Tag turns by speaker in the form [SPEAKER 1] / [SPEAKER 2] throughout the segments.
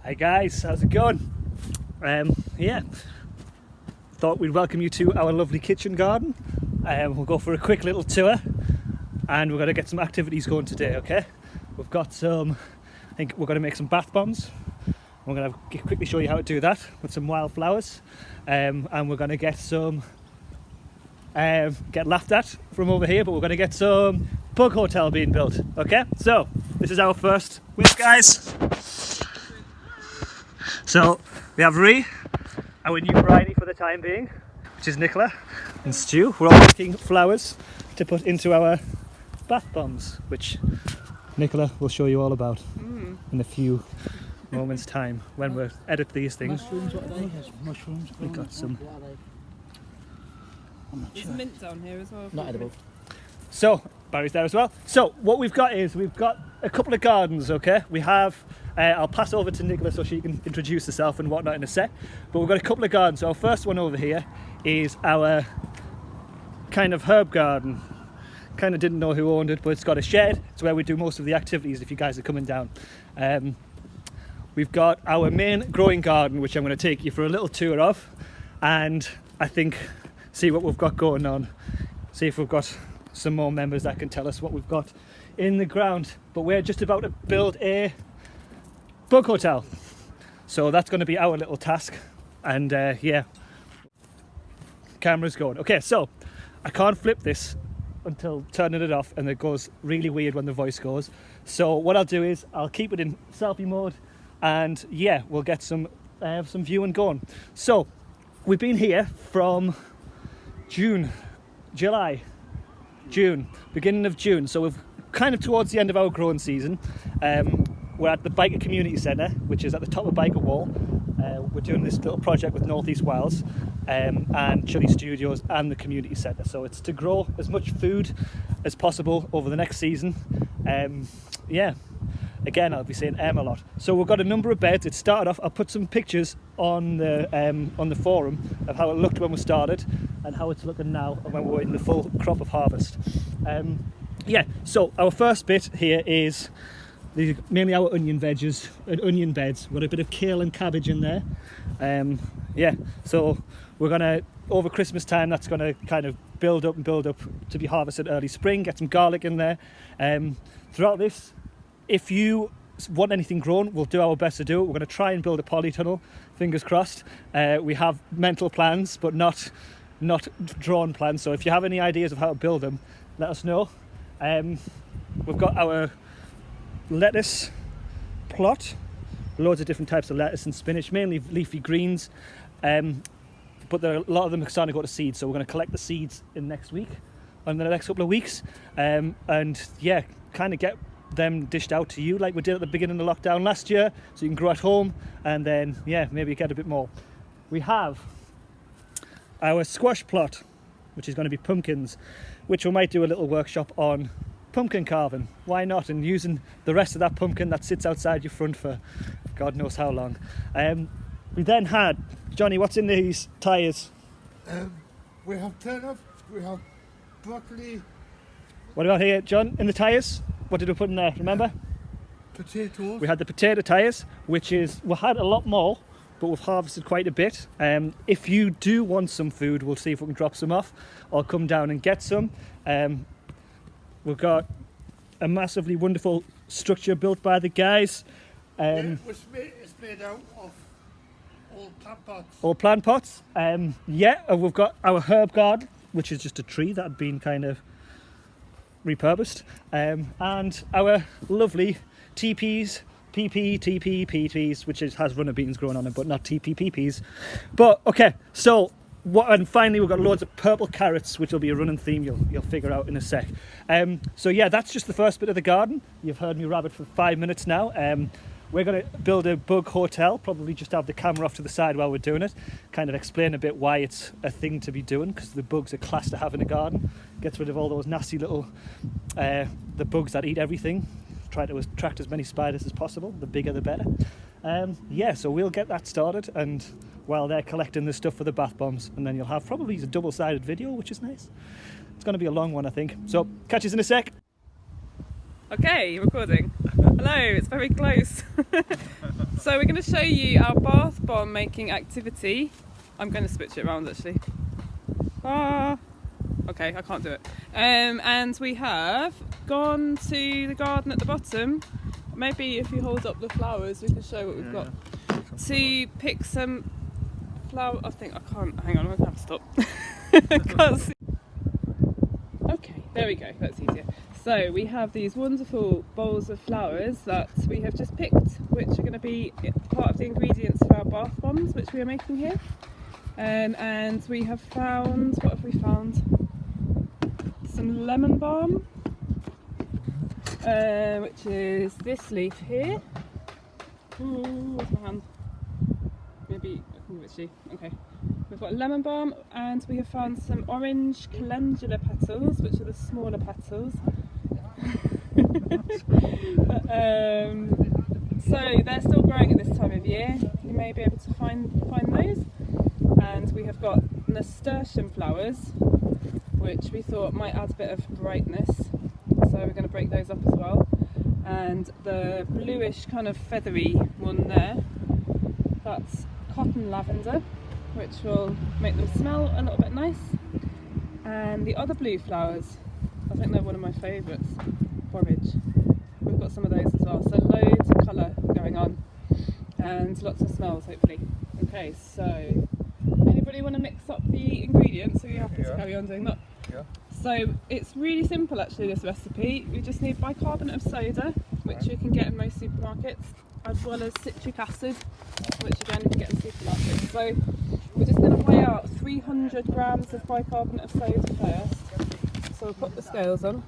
[SPEAKER 1] Hi guys, how's it going? Yeah, thought we'd welcome you to our lovely kitchen garden. We'll go for a quick little tour and we're going to get some activities going today, okay? We've got some, I think we're going to make some bath bombs. We're going to quickly show you how to do that with some wildflowers, and we're going to get some, get laughed at from over here, but we're going to get some bug hotel being built, okay? So, this is our first whip, guys. So, we have Ree, our new bridie for the time being, which is Nicola and Stu. We're all making flowers to put into our bath bombs, which Nicola will show you all about in a few moments time when we edit these things.
[SPEAKER 2] Mushrooms, what are they? Mushrooms.
[SPEAKER 1] We've got some.
[SPEAKER 2] What are they? I'm not
[SPEAKER 3] There's
[SPEAKER 2] sure.
[SPEAKER 3] mint down here as well.
[SPEAKER 2] Not edible.
[SPEAKER 1] So, Barry's there as well. So, what we've got is we've got a couple of gardens, okay? We have, I'll pass over to Nicola so she can introduce herself and whatnot in a sec. But we've got a couple of gardens. So, our first one over here is our kind of herb garden. Kind of didn't know who owned it, but it's got a shed. It's where we do most of the activities if you guys are coming down. We've got our main growing garden, which I'm going to take you for a little tour of, and I think see what we've got going on, see if we've got some more members that can tell us what we've got in the ground. But we're just about to build a bug hotel, so that's going to be our little task. And yeah, camera's going. Okay, so I can't flip this until turning it off, and it goes really weird when the voice goes. So what I'll do is I'll keep it in selfie mode, and yeah, we'll get some viewing going. So we've been here from June, beginning of June. So we're kind of towards the end of our growing season. We're at the Biker Community Centre, which is at the top of Biker Wall. We're doing this little project with North East Wales and Chili Studios and the community centre. So it's to grow as much food as possible over the next season. Yeah, again, I'll be saying a lot. So we've got a number of beds. It started off, I'll put some pictures on the forum of how it looked when we started and how it's looking now and when we're in the full crop of harvest. Yeah, so our first bit here is mainly our onion beds. We've got a bit of kale and cabbage in there. Yeah, so we're gonna, over Christmas time, that's gonna kind of build up to be harvested early spring. Get some garlic in there. Throughout this, if you want anything grown, we'll do our best to do it. We're going to try and build a polytunnel, fingers crossed. We have mental plans, but not drawn plans. So if you have any ideas of how to build them, let us know. We've got our lettuce plot, loads of different types of lettuce and spinach, mainly leafy greens. But a lot of them are starting to go to seed, so we're going to collect the seeds in the next couple of weeks. And yeah, kind of get them dished out to you like we did at the beginning of the lockdown last year, so you can grow at home and then yeah, maybe get a bit more. We have our squash plot, which is going to be pumpkins, which we might do a little workshop on pumpkin carving. Why not? And using the rest of that pumpkin that sits outside your front for God knows how long. We then had, Johnny, what's in these tyres?
[SPEAKER 4] We have turnip, we have broccoli,
[SPEAKER 1] What about here, John, in the tyres? What did we put in there, remember?
[SPEAKER 4] potatoes.
[SPEAKER 1] We had the potato tyres, which is, we had a lot more, but we've harvested quite a bit. If you do want some food, we'll see if we can drop some off or come down and get some. We've got a massively wonderful structure built by the guys.
[SPEAKER 4] It's made out of old plant pots.
[SPEAKER 1] All plant pots. Yeah, and we've got our herb garden, which is just a tree that had been kind of repurposed, and our lovely TPs, TPs, which has runner beans growing on it, but not TPPs. But okay, so and finally we've got loads of purple carrots, which will be a running theme you'll figure out in a sec. So yeah, that's just the first bit of the garden. You've heard me rabbit for 5 minutes now. We're going to build a bug hotel, probably just have the camera off to the side while we're doing it, kind of explain a bit why it's a thing to be doing, because the bugs are class to have in a garden. Gets rid of all those nasty little, the bugs that eat everything. Try to attract as many spiders as possible, the bigger the better. Yeah, so we'll get that started, and while they're collecting the stuff for the bath bombs, and then you'll have probably a double-sided video, which is nice. It's going to be a long one, I think. So, catch us in a sec.
[SPEAKER 3] Okay, recording. Hello, it's very close. So we're going to show you our bath bomb making activity. I'm going to switch it around actually. Okay, I can't do it. And we have gone to the garden at the bottom. Maybe if you hold up the flowers we can show what we've got. To pick some flower. I can't. Hang on, I'm going to have to stop. I can't see. Okay, there we go, that's easier. So we have these wonderful bowls of flowers that we have just picked, which are going to be part of the ingredients for our bath bombs, which we are making here. And we have found, what have we found? Some lemon balm, which is this leaf here. Ooh, where's my hand? Maybe I can give it to you. Okay. We've got lemon balm, and we have found some orange calendula petals, which are the smaller petals. So they're still growing at this time of year. You may be able to find those. And we have got nasturtium flowers, which we thought might add a bit of brightness. So we're going to break those up as well. And the bluish kind of feathery one there, that's cotton lavender, which will make them smell a little bit nice. And the other blue flowers, I think they're one of my favourites, borage. We've got some of those as well, so loads of colour going on and lots of smells hopefully. Okay, so anybody want to mix up the ingredients? Are you happy to carry on doing that?
[SPEAKER 2] Yeah.
[SPEAKER 3] So it's really simple actually, this recipe. We just need bicarbonate of soda, which you can get in most supermarkets, as well as citric acid, which again you can get in supermarkets. So we're just going to weigh out 300 grams of bicarbonate of soda first. So we'll put the scales on.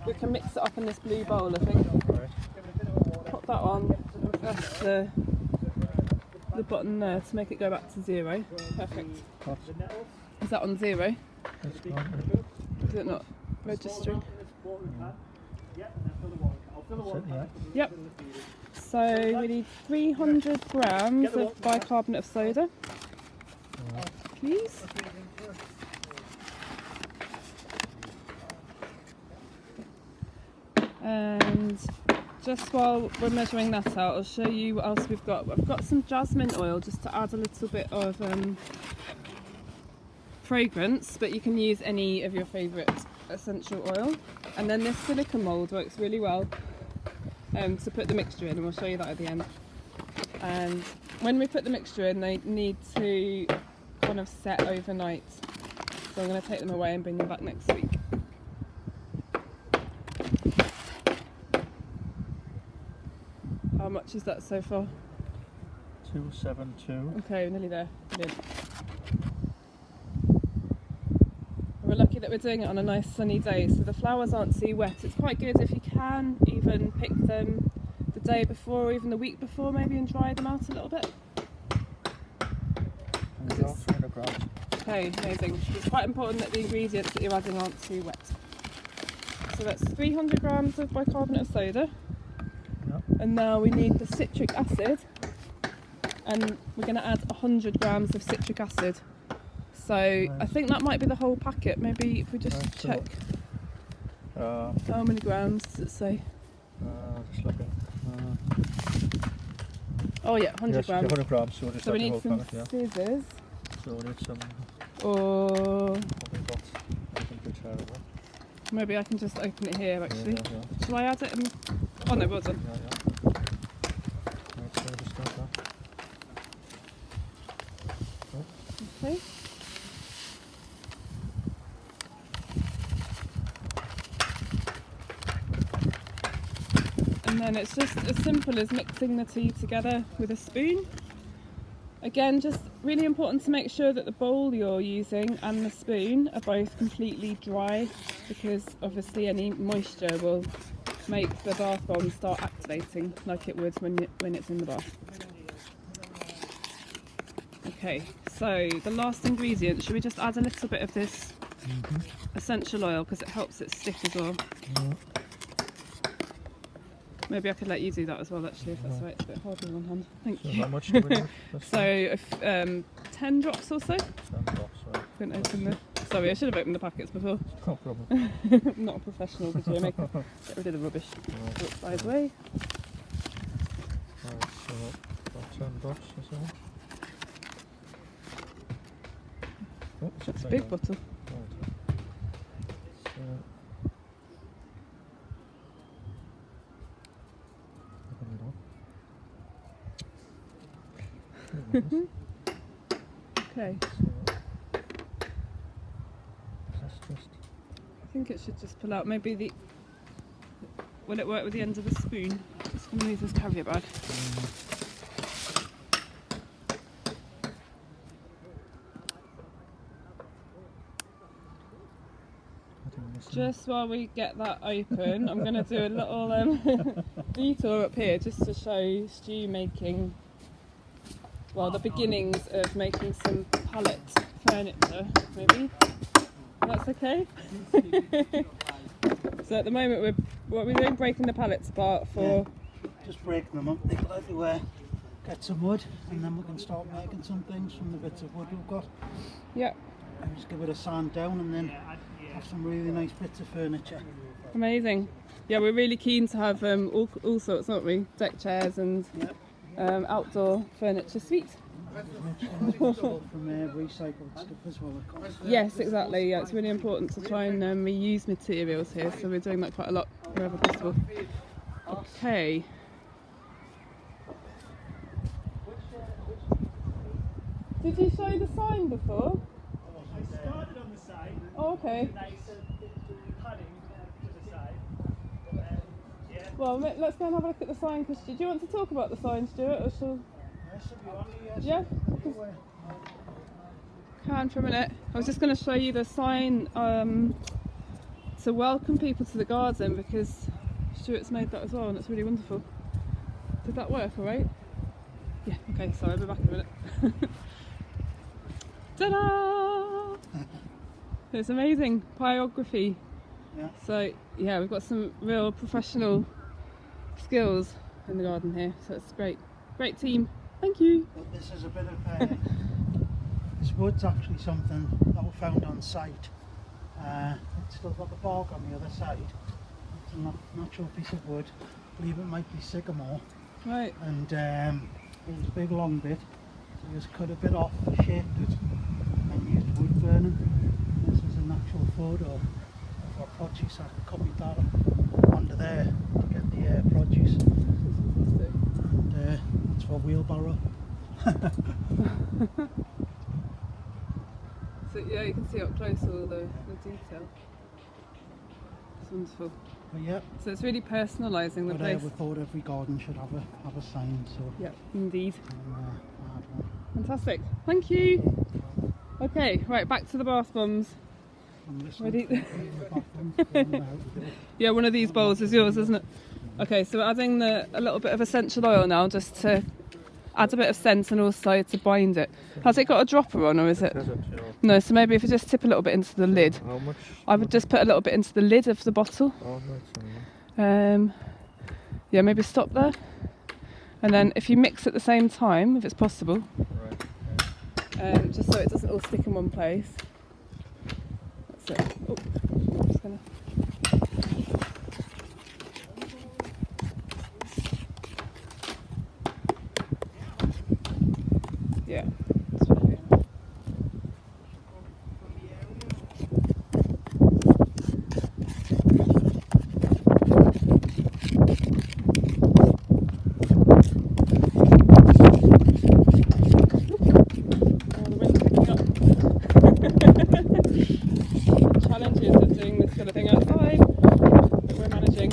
[SPEAKER 3] We can mix it up in this blue bowl, I think. Pop that on and press the button there to make it go back to 0. Perfect. Is that on 0? Is it not registering? Yep. So we need 300 grams of bicarbonate of soda, please. And just while we're measuring that out, I'll show you what else we've got. I've got some jasmine oil just to add a little bit of fragrance, but you can use any of your favourite essential oil. And then this silicone mould works really well to put the mixture in, and we'll show you that at the end. And when we put the mixture in, they need to kind of set overnight. So I'm going to take them away and bring them back next week. How much is that so far?
[SPEAKER 2] 272.
[SPEAKER 3] Okay, nearly there. Brilliant. We're lucky that we're doing it on a nice sunny day, so the flowers aren't too wet. It's quite good if you can even pick them the day before or even the week before maybe, and dry them out a little bit. Okay, amazing. It's quite important that the ingredients that you're adding aren't too wet. So that's 300 grams of bicarbonate of soda.
[SPEAKER 2] Yep.
[SPEAKER 3] And now we need the citric acid, and we're going to add 100 grams of citric acid. So nice. I think that might be the whole packet. Maybe if we just check how many grams does it say?
[SPEAKER 2] Just looking.
[SPEAKER 3] Oh yeah, 100 grams.
[SPEAKER 2] 100 grams. So,
[SPEAKER 3] so we need some scissors.
[SPEAKER 2] So we need some.
[SPEAKER 3] Or
[SPEAKER 2] I think it's terrible.
[SPEAKER 3] Maybe I can just open it here actually.
[SPEAKER 2] Yeah.
[SPEAKER 3] Shall I add it in? Oh no, well done.
[SPEAKER 2] Yeah. Right, so just start that.
[SPEAKER 3] Okay. And then it's just as simple as mixing the two together with a spoon. Again, just really important to make sure that the bowl you're using and the spoon are both completely dry, because obviously any moisture will make the bath bomb start activating like it would when it's in the bath. Okay, so the last ingredient, should we just add a little bit of this essential oil because it helps it stick as well? Maybe I could let you do that as well actually, if that's right. It's a bit hard with one hand. Thank you.
[SPEAKER 2] How much do we need?
[SPEAKER 3] So 10 drops or so.
[SPEAKER 2] 10 drops, right.
[SPEAKER 3] I'm going to open Sorry, I should have opened the packets before.
[SPEAKER 2] No problem.
[SPEAKER 3] I'm not a professional video maker. Get rid of the rubbish. Look by the way.
[SPEAKER 2] Right, so about 10 bucks or so. Oh,
[SPEAKER 3] It's a big bottle.
[SPEAKER 2] Right. So, open it up. There it is.
[SPEAKER 3] Okay.
[SPEAKER 2] So, that's just
[SPEAKER 3] I think it should just pull out. Maybe the. Will it work with the end of the spoon? Just going to use this carrier bag. Just while we get that open, I'm going to do a little detour up here just to show Stu making, well, the beginnings of making some pallet furniture, maybe. That's okay? So at the moment, what we're doing, breaking the pallets apart for...
[SPEAKER 4] Just breaking them up, nickel everywhere. Get some wood, and then we can start making some things from the bits of wood we've got.
[SPEAKER 3] Yeah,
[SPEAKER 4] And just give it a sand down, and then have some really nice bits of furniture.
[SPEAKER 3] amazing. Yeah, we're really keen to have all sorts, aren't we? Deck chairs and
[SPEAKER 4] Yep.
[SPEAKER 3] Outdoor furniture suite.
[SPEAKER 4] From recycled stuff as well, of course.
[SPEAKER 3] Yes, exactly. Yeah, it's really important to try and reuse materials here, so we're doing that quite a lot wherever possible. Okay. Did you show the sign before?
[SPEAKER 1] I started on the side.
[SPEAKER 3] Oh, okay.
[SPEAKER 1] Nice padding to the side. Yeah.
[SPEAKER 3] Well, let's go and have a look at the sign. Cause do you want to talk about the sign, Stuart? Or shall... Yeah? Can for a minute. I was just going to show you the sign to welcome people to the garden, because Stuart's made that as well, and it's really wonderful. Did that work all right? Yeah, okay, sorry, I'll be back in a minute. Ta-da! It's amazing. Pyrography.
[SPEAKER 4] Yeah.
[SPEAKER 3] So, yeah, we've got some real professional skills in the garden here, so it's great. Great team. Thank you.
[SPEAKER 4] But this is a bit of this wood's actually something that we found on site. It's still got the bark on the other side. It's a natural piece of wood. I believe it might be sycamore.
[SPEAKER 3] Right.
[SPEAKER 4] And it was a big long bit. So we just cut a bit off, shaped it, and used wood burning. This is a natural photo of our produce. I copied that onto there to get the produce. And it's for wheelbarrow.
[SPEAKER 3] So yeah, you can see up close all the detail. It's wonderful.
[SPEAKER 4] But yeah,
[SPEAKER 3] So it's really personalising the
[SPEAKER 4] but
[SPEAKER 3] place.
[SPEAKER 4] we thought every garden should have a sign, so
[SPEAKER 3] Yeah, indeed.
[SPEAKER 4] I had one.
[SPEAKER 3] Fantastic. Thank you. Okay, right, back to the bath bombs.
[SPEAKER 4] And this
[SPEAKER 3] Ready?
[SPEAKER 4] one,
[SPEAKER 3] Yeah, one of these bowls is yours, isn't it? Okay, so we're adding a little bit of essential oil now, just to add a bit of scent and also to bind it. Has it got a dropper on, or is it? No, so maybe if you just tip a little bit into the lid.
[SPEAKER 2] How much?
[SPEAKER 3] I would just put a little bit into the lid of the bottle.
[SPEAKER 2] Oh, right,
[SPEAKER 3] Yeah, maybe stop there. And then if you mix at the same time, if it's possible,
[SPEAKER 2] right.
[SPEAKER 3] just so it doesn't all stick in one place. That's it. Oh, I'm just gonna... Yeah. That's right. Challenges of doing this sort of thing outside, but we're managing.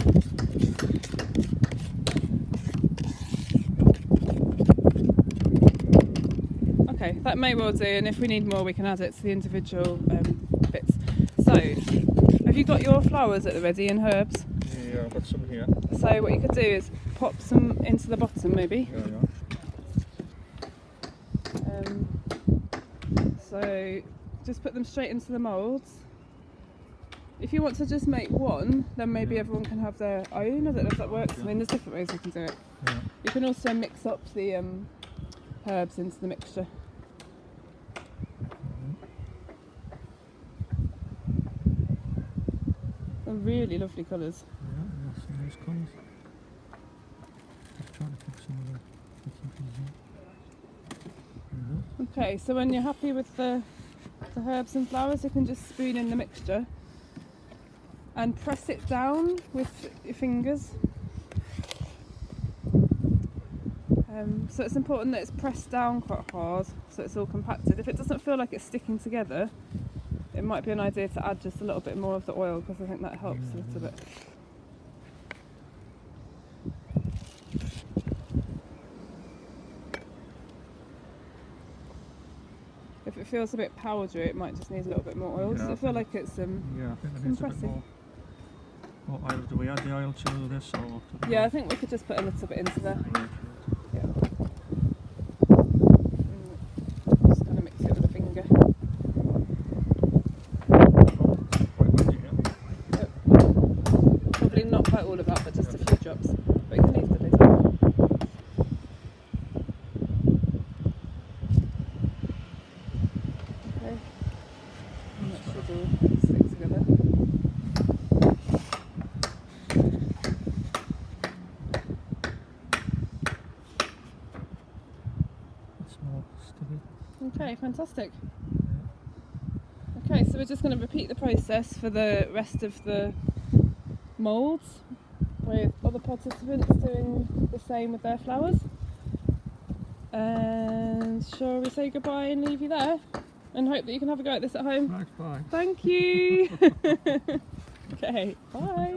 [SPEAKER 3] Okay, that may well do, and if we need more we can add it to the individual bits. So, have you got your flowers at the ready and herbs?
[SPEAKER 2] Yeah, I've got some here.
[SPEAKER 3] So what you could do is pop some into the bottom maybe.
[SPEAKER 2] Yeah, yeah.
[SPEAKER 3] So just put them straight into the moulds. If you want to just make one, then maybe everyone can have their own. I don't know if that works. I mean, there's different ways you can do it.
[SPEAKER 2] Yeah.
[SPEAKER 3] You can also mix up the herbs into the mixture. really lovely colours.
[SPEAKER 2] Yeah, lots of nice colours. Just trying to pick some of the bits and pieces.
[SPEAKER 3] Okay, so when you're happy with the herbs and flowers, you can just spoon in the mixture and press it down with your fingers. So it's important that it's pressed down quite hard so it's all compacted. If it doesn't feel like it's sticking together, it might be an idea to add just a little bit more of the oil, because I think that helps a little bit. If it feels a bit powdery, it might just need a little bit more oil. Does
[SPEAKER 2] Yeah,
[SPEAKER 3] it feel like it's
[SPEAKER 2] yeah, I think there needs a bit
[SPEAKER 3] compressing?
[SPEAKER 2] more oil. Do we add the oil to this or? To the
[SPEAKER 3] Yeah, I think we could just put a little bit into there. Yeah. Just kind of mix it with a finger.
[SPEAKER 2] Quite windy here.
[SPEAKER 3] Yep. Probably not quite all of that, but just a few drops. But you can leave the lid on. Okay. And that should all stick together.
[SPEAKER 2] It's more sticky.
[SPEAKER 3] Okay, fantastic. Okay, so we're just going to repeat the process for the rest of the moulds with other participants doing the same with their flowers. And shall we say goodbye and leave you there? And hope that you can have a go at this at home.
[SPEAKER 2] Right, bye.
[SPEAKER 3] Thank you! Okay, bye!